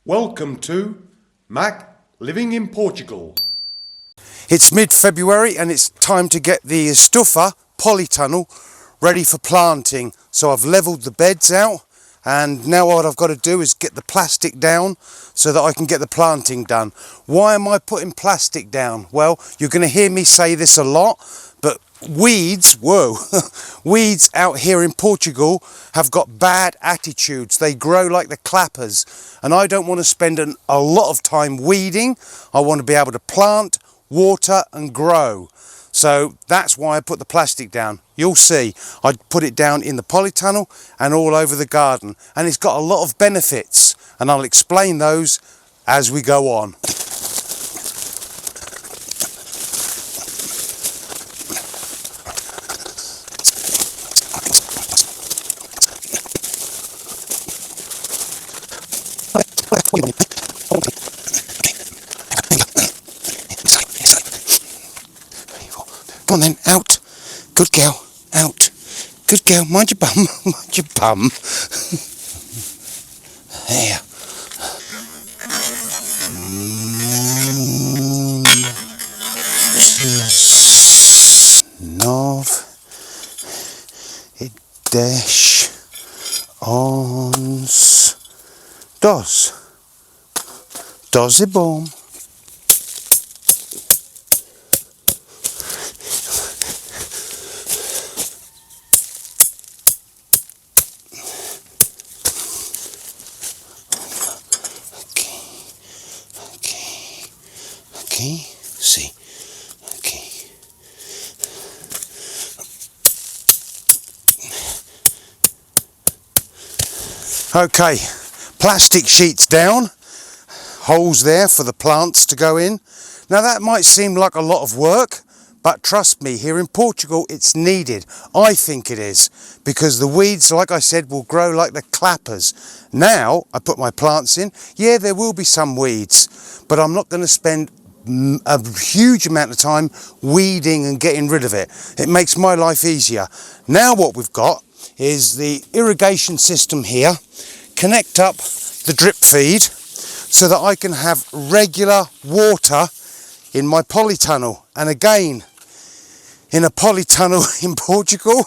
Welcome to Mac Living in Portugal. It's mid-February and it's time to get the stuffer polytunnel ready for planting. So I've levelled the beds out and now what I've got to do is get the plastic down so that I can get the planting done. Why am I putting plastic down? Well, you're going to hear me say this a lot, but weeds out here in Portugal have got bad attitudes. They grow like the clappers and I don't want to spend a lot of time weeding. I want to be able to plant, water and grow. So that's why I put the plastic down. You'll see I put it down in the polytunnel and all over the garden, and it's got a lot of benefits and I'll explain those as we go on. Come on then, out. Good girl, out. Good girl, mind your bum, mind your bum. There. Nove, dez, onze, doze. Doze bom. Okay, see, okay. Okay, plastic sheets down, holes there for the plants to go in. Now that might seem like a lot of work, but trust me, here in Portugal it's needed. I think it is, because the weeds, like I said, will grow like the clappers. Now I put my plants in, yeah, there will be some weeds, but I'm not going to spend a huge amount of time weeding and getting rid of it. It makes my life easier. Now what we've got is the irrigation system here. Connect up the drip feed so that I can have regular water in my polytunnel. And again, in a polytunnel in Portugal,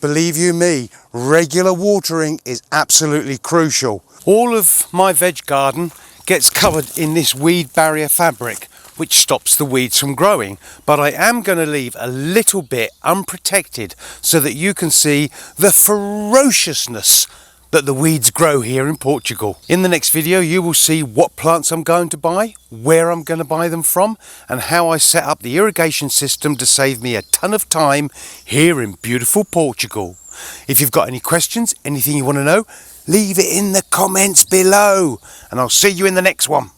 believe you me, regular watering is absolutely crucial. All of my veg garden gets covered in this weed barrier fabric, which stops the weeds from growing, but I am going to leave a little bit unprotected so that you can see the ferociousness that the weeds grow here in Portugal. In the next video you will see what plants I'm going to buy, where I'm going to buy them from, and how I set up the irrigation system to save me a ton of time here in beautiful Portugal. If you've got any questions, anything you want to know, leave it in the comments below and I'll see you in the next one.